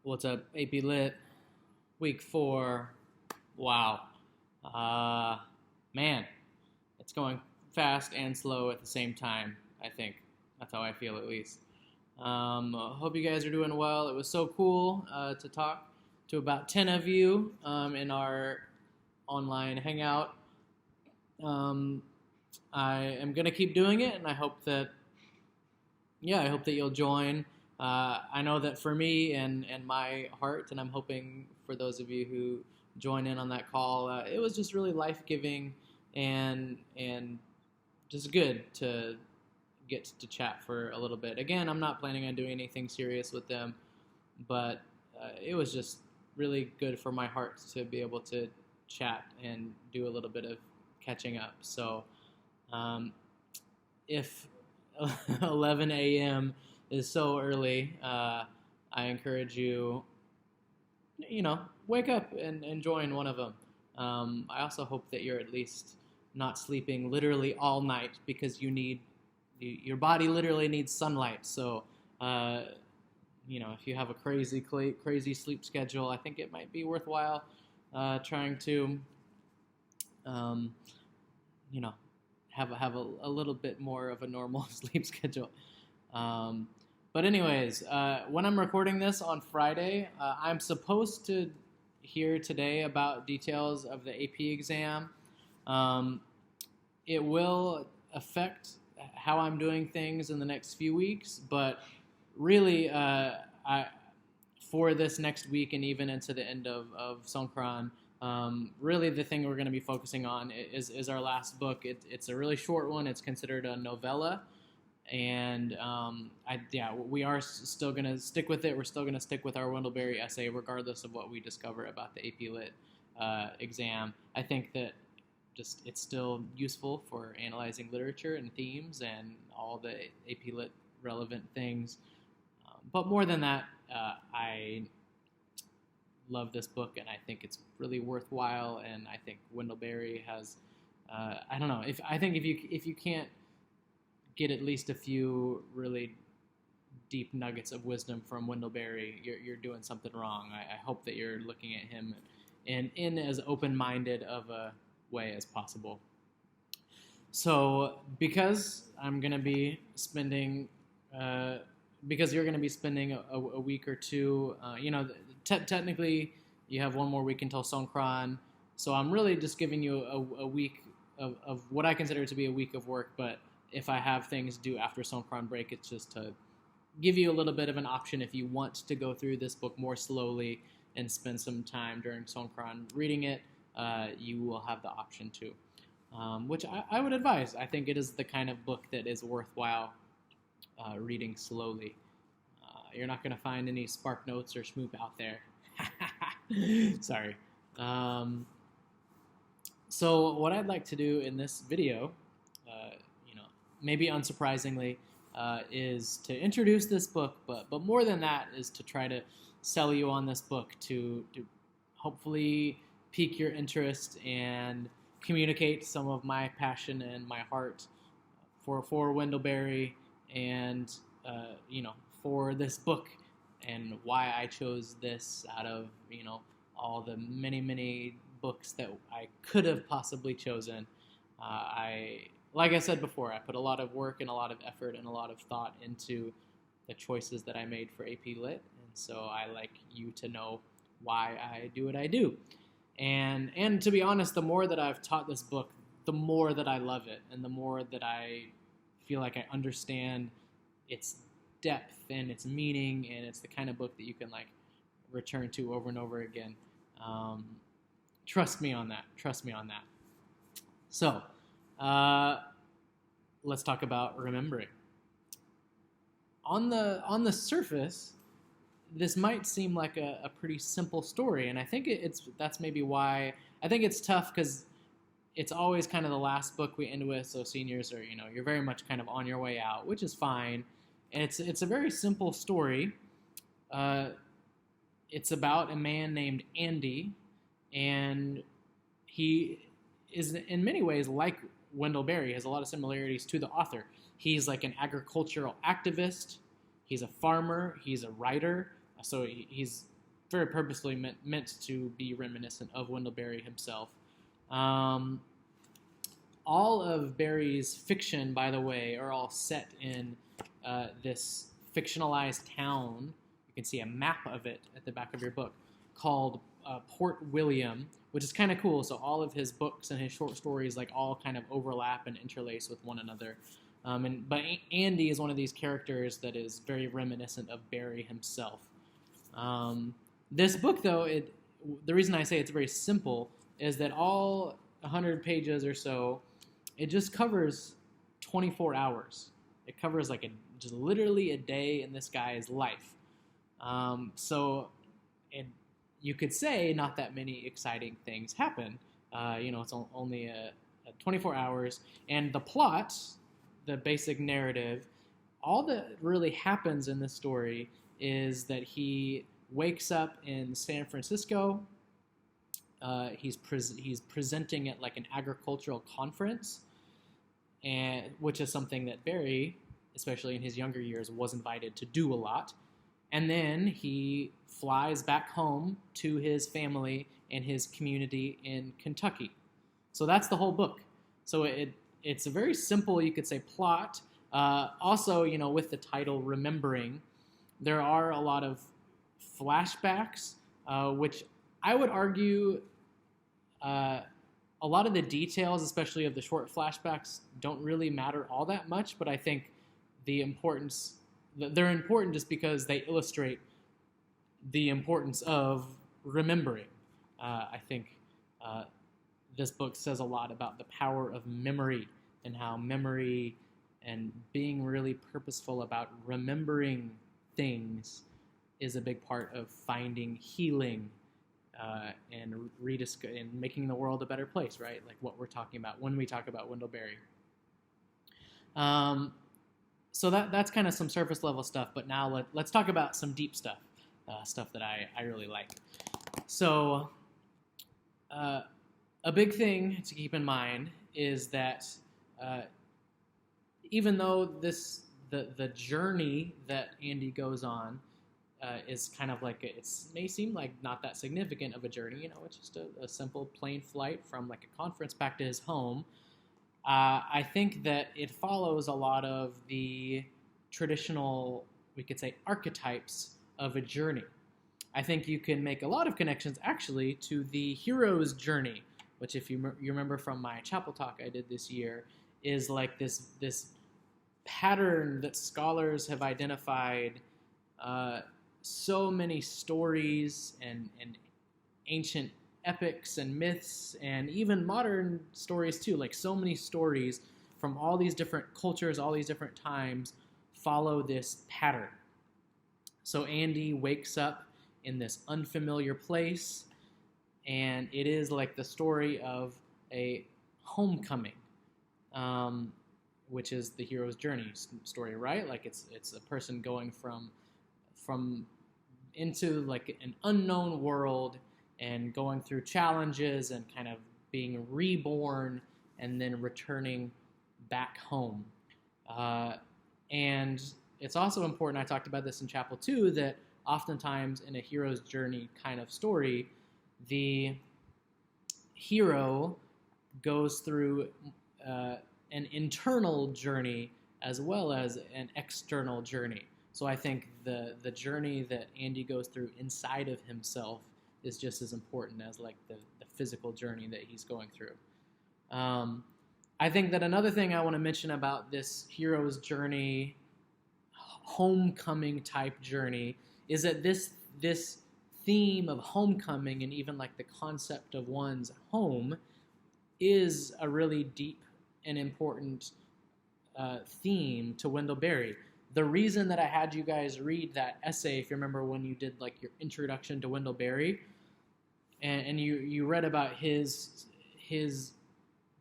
What's up, AP Lit? Week 4. Wow. Uh, Man, it's going fast and slow at the same time, I think. That's how I feel, at least. Hope you guys are doing well. It was so cool to talk to about 10 of you in our online hangout. Um, I am going to keep doing it, and I hope that you'll join. I know that for me and my heart, and I'm hoping for those of you who join in on that call, it was just really life giving and just good to get to chat for a little bit. Again, I'm not planning on doing anything serious with them, but it was just really good for my heart to be able to chat and do a little bit of catching up. So um, if 11 a.m. is so early, I encourage you, wake up and join one of them. I also hope that you're at least not sleeping literally all night because your body literally needs sunlight. So, if you have a crazy sleep schedule, I think it might be worthwhile trying to, um, you know, have a little bit more of a normal sleep schedule. But anyways, when I'm recording this on Friday, I'm supposed to hear today about details of the AP exam. It will affect how I'm doing things in the next few weeks, but really, for this next week and even into the end of Songkran, really the thing we're going to be focusing on is our last book. It's a really short one. It's considered a novella. And we are still going to stick with it. We're still going to stick with our Wendell Berry essay, regardless of what we discover about the AP Lit exam. I think that it's still useful for analyzing literature and themes and all the AP Lit relevant things. But more than that, I love this book, and I think it's really worthwhile. And I think Wendell Berry has, I don't know, if you can't get at least a few really deep nuggets of wisdom from Wendell Berry, you're doing something wrong. I hope that you're looking at him in as open-minded of a way as possible. So because I'm going to be spending, because you're going to be spending a week or two, technically you have one more week until Songkran, so I'm really just giving you a week of what I consider to be a week of work, but if I have things due after Songkran break, it's just to give you a little bit of an option if you want to go through this book more slowly and spend some time during Songkran reading it, you will have the option to, which I would advise. I think it is the kind of book that is worthwhile reading slowly. You're not going to find any Spark Notes or Schmoop out there. Sorry. So what I'd like to do in this video, maybe unsurprisingly, is to introduce this book, but more than that is to try to sell you on this book to hopefully pique your interest and communicate some of my passion and my heart for Wendell Berry and for this book and why I chose this out of all the many books that I could have possibly chosen. Like I said before, I put a lot of work and a lot of effort and a lot of thought into the choices that I made for AP Lit, and so I like you to know why I do what I do. And to be honest, the more that I've taught this book, the more that I love it, and the more that I feel like I understand its depth and its meaning, and it's the kind of book that you can return to over and over again. Trust me on that. So, let's talk about remembering. On the surface, this might seem like a pretty simple story, and I think that's maybe why I think it's tough, because it's always kind of the last book we end with. So seniors are you're very much kind of on your way out, which is fine, and it's a very simple story. It's about a man named Andy, and he is in many ways like Wendell Berry. Has a lot of similarities to the author. He's like an agricultural activist. He's a farmer. He's a writer. So he's very purposely meant to be reminiscent of Wendell Berry himself. All of Berry's fiction, by the way, are all set in this fictionalized town. You can see a map of it at the back of your book, called Port William, which is kind of cool. So all of his books and his short stories like all kind of overlap and interlace with one another. But Andy is one of these characters that is very reminiscent of Berry himself. This book, though, the reason I say it's very simple is that all 100 pages or so, it just covers 24 hours. It covers like just literally a day in this guy's life. You could say not that many exciting things happen. It's only 24 hours, and the plot, the basic narrative, all that really happens in this story is that he wakes up in San Francisco. He's presenting at like an agricultural conference, which is something that Berry, especially in his younger years, was invited to do a lot. And then he flies back home to his family and his community in Kentucky. So that's the whole book. So it's a very simple, you could say, plot. Also, with the title Remembering, there are a lot of flashbacks, which I would argue a lot of the details, especially of the short flashbacks, don't really matter all that much, but I think they're important just because they illustrate the importance of remembering. I think this book says a lot about the power of memory and how memory and being really purposeful about remembering things is a big part of finding healing and making the world a better place, right? Like what we're talking about when we talk about Wendell Berry. So that's kind of some surface level stuff, but now let's talk about some deep stuff, stuff that I really like. So a big thing to keep in mind is that even though the journey that Andy goes on is kind of like, it may seem like not that significant of a journey, it's just a simple plane flight from like a conference back to his home. I think that it follows a lot of the traditional, we could say, archetypes of a journey. I think you can make a lot of connections, actually, to the hero's journey, which, if you remember from my chapel talk I did this year, is like this pattern that scholars have identified. So many stories and ancient epics and myths, and even modern stories too, like so many stories from all these different cultures, all these different times, follow this pattern. So Andy wakes up in this unfamiliar place, and it is like the story of a homecoming, which is the hero's journey story, right? Like it's a person going from into like an unknown world and going through challenges and kind of being reborn and then returning back home. And it's also important, I talked about this in chapel 2, that oftentimes in a hero's journey kind of story, the hero goes through an internal journey as well as an external journey. So I think the journey that Andy goes through inside of himself is just as important as like the physical journey that he's going through. I think that another thing I want to mention about this hero's journey, homecoming type journey, is that this theme of homecoming and even like the concept of one's home is a really deep and important theme to Wendell Berry. The reason that I had you guys read that essay, if you remember when you did like your introduction to Wendell Berry, and you read about his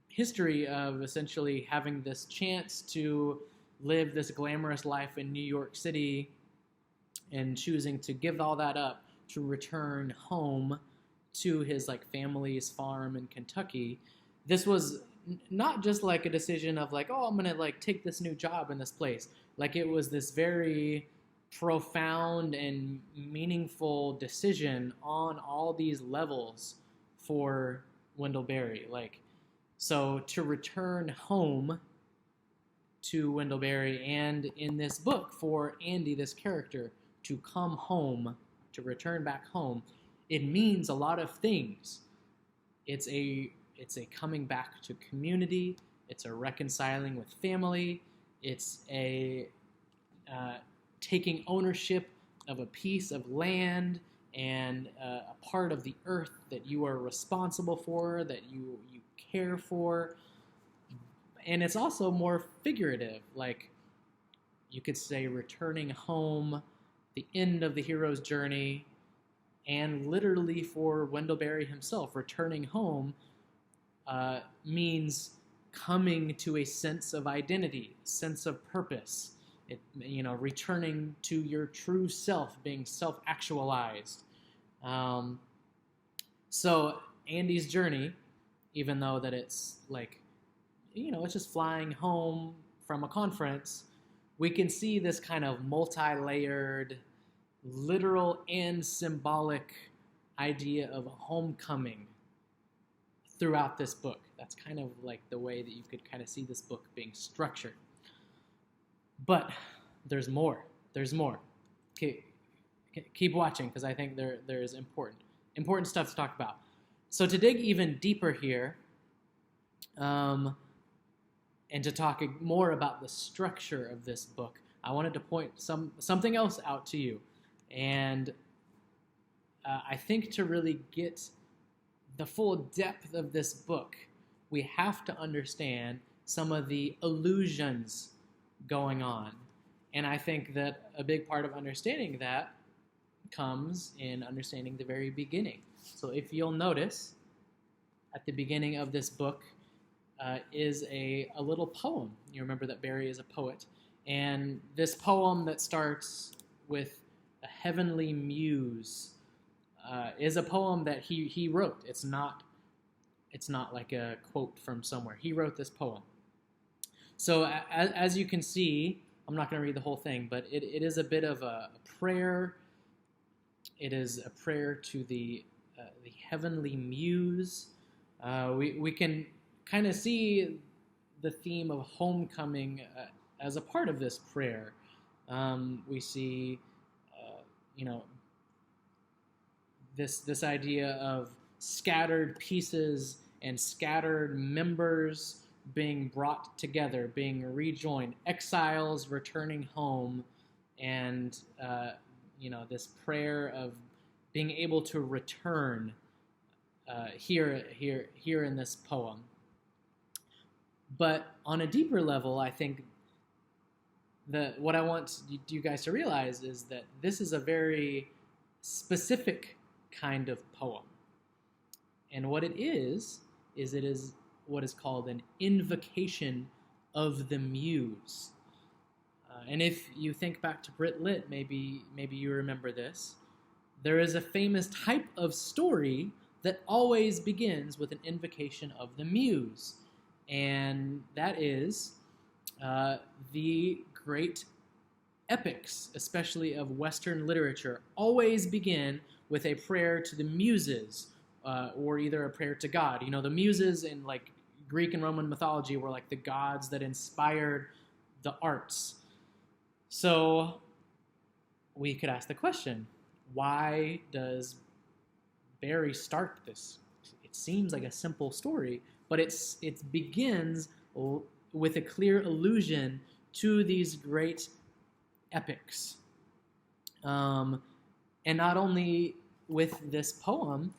history of essentially having this chance to live this glamorous life in New York City and choosing to give all that up to return home to his like family's farm in Kentucky. This was not just like a decision of like, oh, I'm gonna like take this new job in this place. Like it was this very profound and meaningful decision on all these levels for Wendell Berry. Like, so to return home to Wendell Berry, and in this book for Andy, this character, to come home, to return back home, it means a lot of things. It's a coming back to community. It's a reconciling with family. It's a taking ownership of a piece of land and a part of the earth that you are responsible for, that you care for. And it's also more figurative, like you could say returning home, the end of the hero's journey, and literally for Wendell Berry himself, returning home means coming to a sense of identity, sense of purpose. It, returning to your true self, being self-actualized. So Andy's journey, even though that it's like, it's just flying home from a conference, we can see this kind of multi-layered, literal and symbolic idea of homecoming throughout this book. That's kind of like the way that you could kind of see this book being structured. But there's more. There's more. Okay, keep watching, because I think there is important stuff to talk about. So to dig even deeper here, and to talk more about the structure of this book, I wanted to point something else out to you. And I think to really get the full depth of this book, we have to understand some of the allusions going on. And I think that a big part of understanding that comes in understanding the very beginning. So if you'll notice, at the beginning of this book is a little poem. You remember that Berry is a poet. And this poem that starts with a heavenly muse is a poem that he wrote. It's not like a quote from somewhere. He wrote this poem. So as you can see, I'm not going to read the whole thing, but it is a bit of a prayer. It is a prayer to the heavenly muse. We can kind of see the theme of homecoming as a part of this prayer. We see, this idea of scattered pieces and scattered members being brought together, being rejoined, exiles returning home, and this prayer of being able to return here in this poem. But on a deeper level, I think that what I want you guys to realize is that this is a very specific kind of poem. And what it is it is what is called an invocation of the Muse. And if you think back to Brit Lit, maybe you remember this. There is a famous type of story that always begins with an invocation of the Muse. And that is the great epics, especially of Western literature, always begin with a prayer to the Muses, or either a prayer to God. The Muses in like Greek and Roman mythology were like the gods that inspired the arts. So we could ask the question, why does Berry start this? It seems like a simple story, but it begins with a clear allusion to these great epics. And not only with this poem,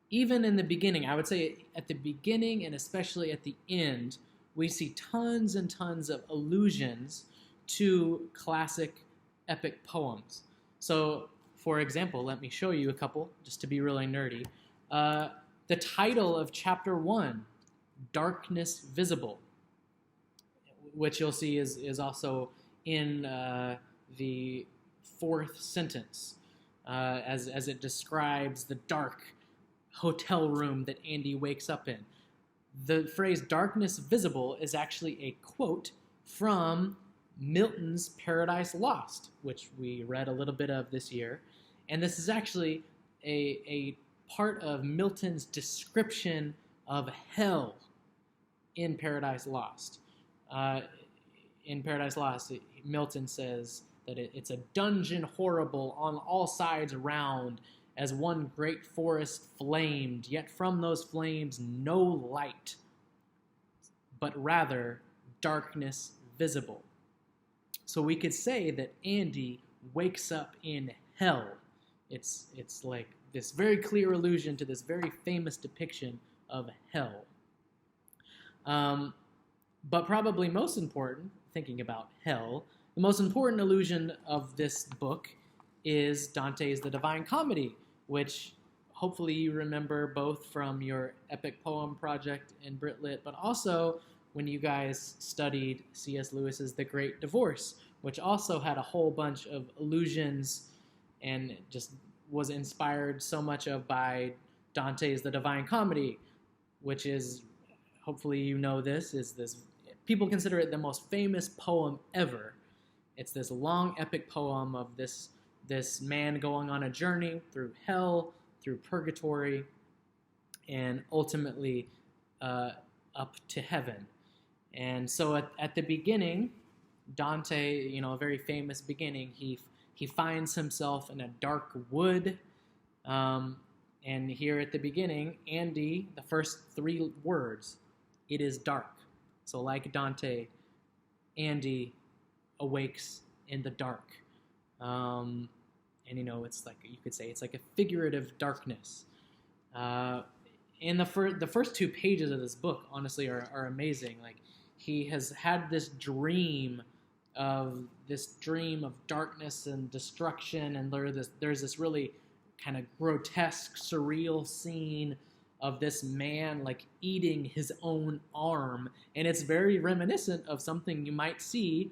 even in the beginning, I would say at the beginning and especially at the end, we see tons and tons of allusions to classic epic poems. So, for example, let me show you a couple, just to be really nerdy. The title of chapter 1, Darkness Visible, which you'll see is also in the fourth sentence, as it describes the dark hotel room that Andy wakes up in. The phrase darkness visible is actually a quote from Milton's Paradise Lost, which we read a little bit of this year. And this is actually a part of Milton's description of hell in Paradise Lost. In Paradise Lost, Milton says that it's a dungeon horrible on all sides around, as one great forest flamed, yet from those flames no light, but rather darkness visible. So we could say that Andy wakes up in hell. It's like this very clear allusion to this very famous depiction of hell. But probably most important, thinking about hell, the most important allusion of this book is Dante's The Divine Comedy, which hopefully you remember both from your epic poem project in Brit.Lit, but also when you guys studied C.S. Lewis's The Great Divorce, which also had a whole bunch of allusions and just was inspired so much of by Dante's The Divine Comedy, which is, hopefully you know this, is this, people consider it the most famous poem ever. It's this long epic poem of this man going on a journey through hell, through purgatory, and ultimately up to heaven. And so at the beginning, Dante, a very famous beginning, he finds himself in a dark wood. And here at the beginning, Andy, the first 3 words, it is dark. So like Dante, Andy awakes in the dark. And it's like, you could say it's like a figurative darkness. And the first 2 pages of this book, honestly, are amazing. Like, he has had this dream of darkness and destruction, and there's this really kind of grotesque, surreal scene of this man like eating his own arm, and it's very reminiscent of something you might see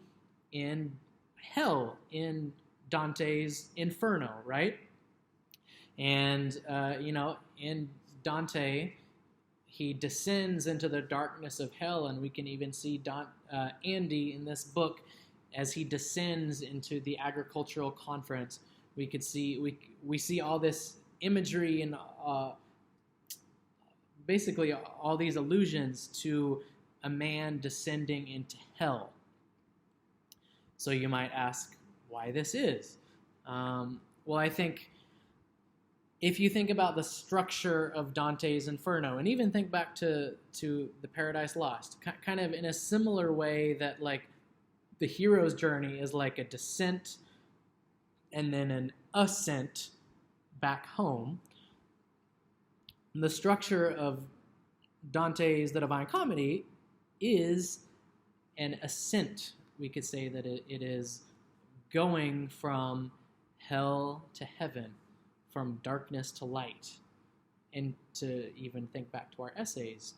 in hell, in Dante's Inferno, right? And in Dante, he descends into the darkness of hell, and we can even see Andy in this book as he descends into the agricultural conference. We see all this imagery and basically all these allusions to a man descending into hell. So you might ask why this is. Well, I think if you think about the structure of Dante's Inferno, and even think back to the Paradise Lost, kind of in a similar way that like the hero's journey is like a descent and then an ascent back home, the structure of Dante's The Divine Comedy is an ascent. We could say that it is going from hell to heaven, from darkness to light, and to even think back to our essays,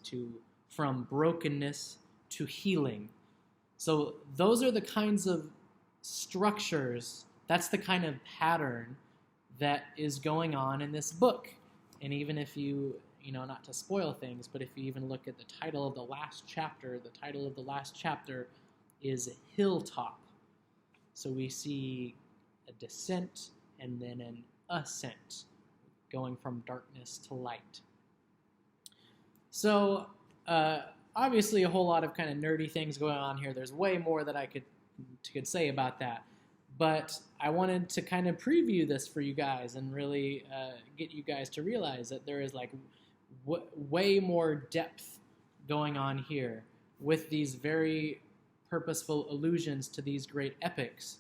from brokenness to healing. So those are the kinds of structures, that's the kind of pattern that is going on in this book. And even if you not to spoil things, but if you even look at the title of the last chapter is Hilltop. So we see a descent and then an ascent, going from darkness to light. So obviously a whole lot of kind of nerdy things going on here. There's way more that I could say about that. But I wanted to kind of preview this for you guys and really get you guys to realize that there is like way more depth going on here with these very purposeful allusions to these great epics.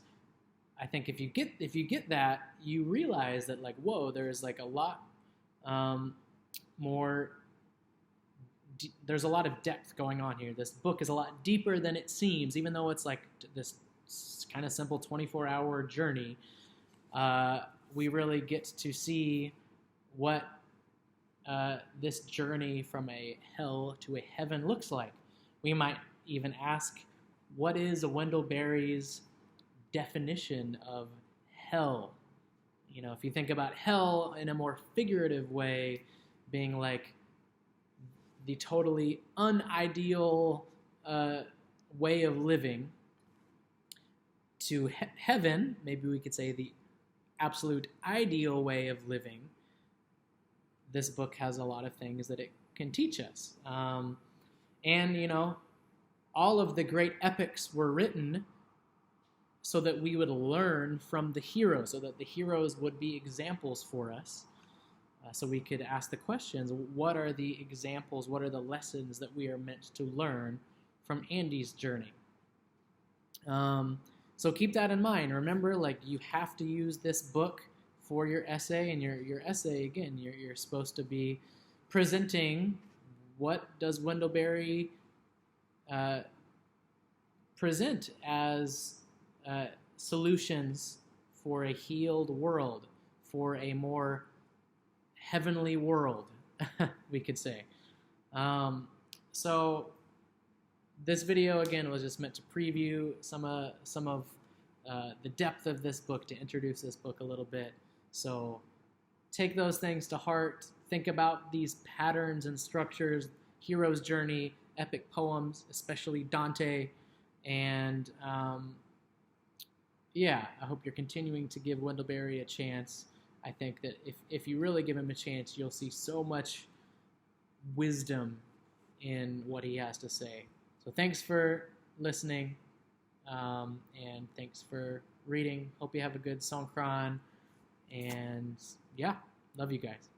I think if you get that, you realize that like, whoa, there's like a lot more. There's a lot of depth going on here. This book is a lot deeper than it seems, even though it's like this kind of simple 24-hour journey. We really get to see what this journey from a hell to a heaven looks like. We might even ask, what is Wendell Berry's definition of hell? If you think about hell in a more figurative way, being like the totally unideal way of living, to heaven, maybe we could say the absolute ideal way of living, this book has a lot of things that it can teach us. And, all of the great epics were written so that we would learn from the heroes, so that the heroes would be examples for us. So we could ask the questions, what are the examples, what are the lessons that we are meant to learn from Andy's journey? So keep that in mind. Remember, you have to use this book for your essay, and your essay, again, you're supposed to be presenting what does Wendell Berry present as solutions for a healed world, for a more heavenly world, we could say. So this video, again, was just meant to preview some of the depth of this book, to introduce this book a little bit. So take those things to heart. Think about these patterns and structures, hero's journey, epic poems, especially Dante. And I hope you're continuing to give Wendell Berry a chance. I think that if you really give him a chance, you'll see so much wisdom in what he has to say. So thanks for listening, and thanks for reading. Hope you have a good Songkran, and love you guys.